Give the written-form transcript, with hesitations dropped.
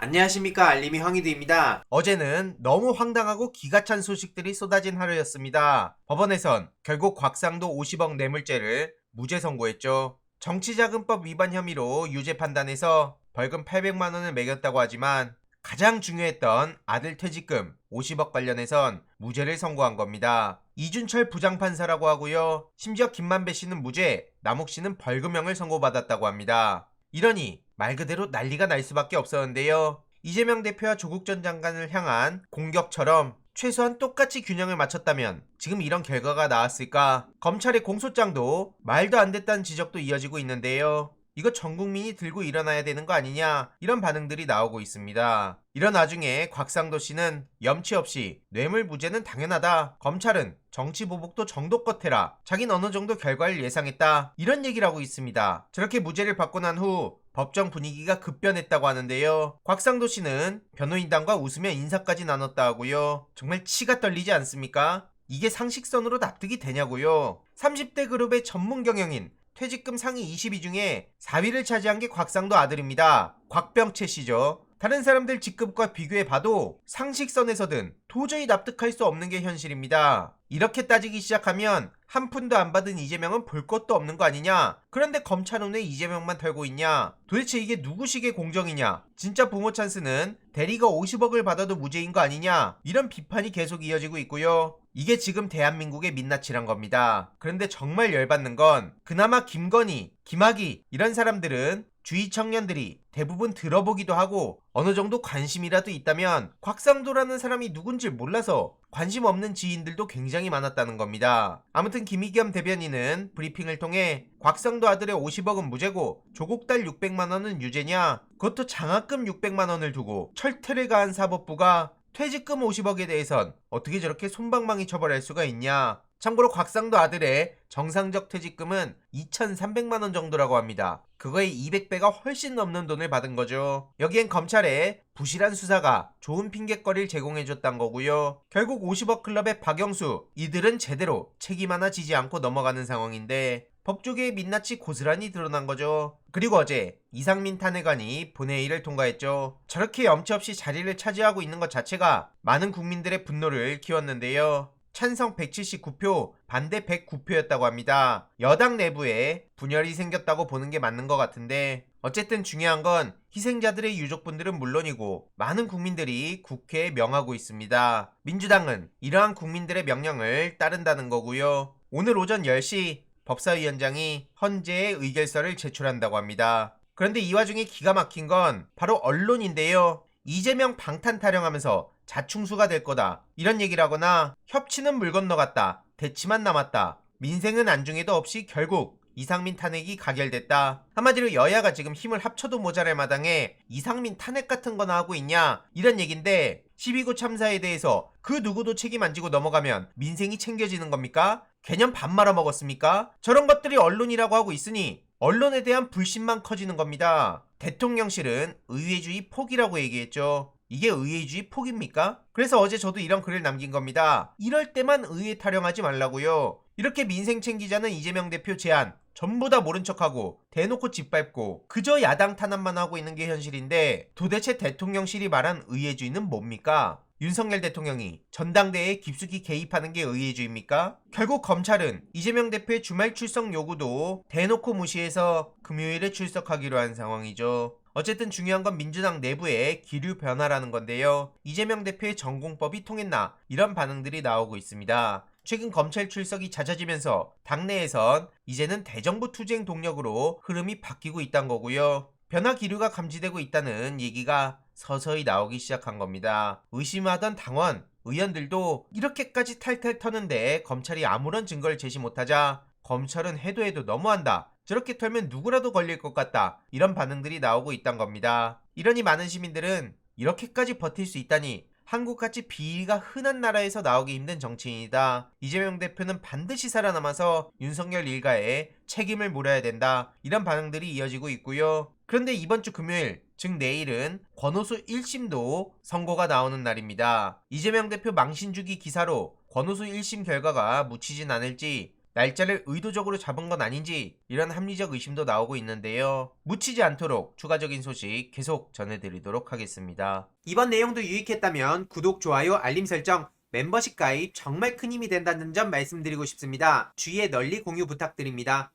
안녕하십니까, 알림이 황희두입니다. 어제는 너무 황당하고 기가 찬 소식들이 쏟아진 하루였습니다. 법원에선 결국 곽상도 50억 뇌물죄를 무죄 선고했죠. 정치자금법 위반 혐의로 유죄 판단해서 벌금 800만 원을 매겼다고 하지만 가장 중요했던 아들 퇴직금 50억 관련해선 무죄를 선고한 겁니다. 이준철 부장판사라고 하고요. 심지어 김만배 씨는 무죄, 남욱 씨는 벌금형을 선고받았다고 합니다. 이러니 말 그대로 난리가 날 수밖에 없었는데요. 이재명 대표와 조국 전 장관을 향한 공격처럼 최소한 똑같이 균형을 맞췄다면 지금 이런 결과가 나왔을까? 검찰의 공소장도 말도 안 됐다는 지적도 이어지고 있는데요. 이거 전 국민이 들고 일어나야 되는 거 아니냐, 이런 반응들이 나오고 있습니다. 이런 와중에 곽상도 씨는 염치 없이 뇌물 무죄는 당연하다, 검찰은 정치 보복도 정도껏 해라, 자긴 어느 정도 결과를 예상했다, 이런 얘기를 하고 있습니다. 저렇게 무죄를 받고 난 후 법정 분위기가 급변했다고 하는데요. 곽상도 씨는 변호인단과 웃으며 인사까지 나눴다 하고요. 정말 치가 떨리지 않습니까? 이게 상식선으로 납득이 되냐고요. 30대 그룹의 전문 경영인, 퇴직금 상위 20위 중에 4위를 차지한 게 곽상도 아들입니다. 곽병채 씨죠. 다른 사람들 직급과 비교해봐도 상식선에서든 도저히 납득할 수 없는 게 현실입니다. 이렇게 따지기 시작하면 한 푼도 안 받은 이재명은 볼 것도 없는 거 아니냐? 그런데 검찰은 왜 이재명만 털고 있냐? 도대체 이게 누구식의 공정이냐? 진짜 부모 찬스는 대리가 50억을 받아도 무죄인 거 아니냐? 이런 비판이 계속 이어지고 있고요. 이게 지금 대한민국의 민낯이란 겁니다. 그런데 정말 열받는 건 그나마 김건희, 김학의 이런 사람들은 주위 청년들이 대부분 들어보기도 하고 어느 정도 관심이라도 있다면 곽상도라는 사람이 누군지 몰라서 관심 없는 지인들도 굉장히 많았다는 겁니다. 아무튼 김의겸 대변인은 브리핑을 통해 곽상도 아들의 50억은 무죄고 조국 딸 600만 원은 유죄냐? 그것도 장학금 600만 원을 두고 철퇴를 가한 사법부가 퇴직금 50억에 대해선 어떻게 저렇게 솜방망이 처벌할 수가 있냐? 참고로 곽상도 아들의 정상적 퇴직금은 2,300만 원 정도라고 합니다. 그거의 200배가 훨씬 넘는 돈을 받은 거죠. 여기엔 검찰의 부실한 수사가 좋은 핑곗거리를 제공해줬단 거고요. 결국 50억 클럽의 박영수, 이들은 제대로 책임 하나 지지 않고 넘어가는 상황인데 법조계의 민낯이 고스란히 드러난 거죠. 그리고 어제 이상민 탄핵안이 본회의를 통과했죠. 저렇게 염치 없이 자리를 차지하고 있는 것 자체가 많은 국민들의 분노를 키웠는데요. 찬성 179표, 반대 109표였다고 합니다. 여당 내부에 분열이 생겼다고 보는 게 맞는 것 같은데 어쨌든 중요한 건 희생자들의 유족분들은 물론이고 많은 국민들이 국회에 명하고 있습니다. 민주당은 이러한 국민들의 명령을 따른다는 거고요. 오늘 오전 10시 법사위원장이 헌재에 의결서를 제출한다고 합니다. 그런데 이 와중에 기가 막힌 건 바로 언론인데요. 이재명 방탄 타령하면서 자충수가 될 거다, 이런 얘기를 하거나 협치는 물 건너갔다, 대치만 남았다, 민생은 안중에도 없이 결국 이상민 탄핵이 가결됐다, 한마디로 여야가 지금 힘을 합쳐도 모자랄 마당에 이상민 탄핵 같은 거나 하고 있냐, 이런 얘긴데 12구 참사에 대해서 그 누구도 책임 안 지고 넘어가면 민생이 챙겨지는 겁니까? 개념 밥 말아먹었습니까? 저런 것들이 언론이라고 하고 있으니 언론에 대한 불신만 커지는 겁니다. 대통령실은 의회주의 포기라고 얘기했죠. 이게 의회주의 포기입니까? 그래서 어제 저도 이런 글을 남긴 겁니다. 이럴 때만 의회 타령하지 말라고요. 이렇게 민생 챙기자는 이재명 대표 제안 전부 다 모른 척하고 대놓고 짓밟고 그저 야당 탄압만 하고 있는 게 현실인데 도대체 대통령실이 말한 의회주의는 뭡니까? 윤석열 대통령이 전당대회에 깊숙이 개입하는 게 의회주의입니까? 결국 검찰은 이재명 대표의 주말 출석 요구도 대놓고 무시해서 금요일에 출석하기로 한 상황이죠. 어쨌든 중요한 건 민주당 내부의 기류 변화라는 건데요. 이재명 대표의 전공법이 통했나, 이런 반응들이 나오고 있습니다. 최근 검찰 출석이 잦아지면서 당내에선 이제는 대정부 투쟁 동력으로 흐름이 바뀌고 있다는 거고요. 변화 기류가 감지되고 있다는 얘기가 서서히 나오기 시작한 겁니다. 의심하던 당원, 의원들도 이렇게까지 탈탈 터는데 검찰이 아무런 증거를 제시 못하자 검찰은 해도 너무한다, 저렇게 털면 누구라도 걸릴 것 같다, 이런 반응들이 나오고 있단 겁니다. 이러니 많은 시민들은 이렇게까지 버틸 수 있다니 한국같이 비리가 흔한 나라에서 나오기 힘든 정치인이다, 이재명 대표는 반드시 살아남아서 윤석열 일가에 책임을 물어야 된다, 이런 반응들이 이어지고 있고요. 그런데 이번 주 금요일, 즉 내일은 권오수 1심도 선고가 나오는 날입니다. 이재명 대표 망신주기 기사로 권오수 1심 결과가 묻히진 않을지 날짜를 의도적으로 잡은 건 아닌지 이런 합리적 의심도 나오고 있는데요. 묻히지 않도록 추가적인 소식 계속 전해드리도록 하겠습니다. 이번 내용도 유익했다면 구독, 좋아요, 알림 설정, 멤버십 가입 정말 큰 힘이 된다는 점 말씀드리고 싶습니다. 주위에 널리 공유 부탁드립니다.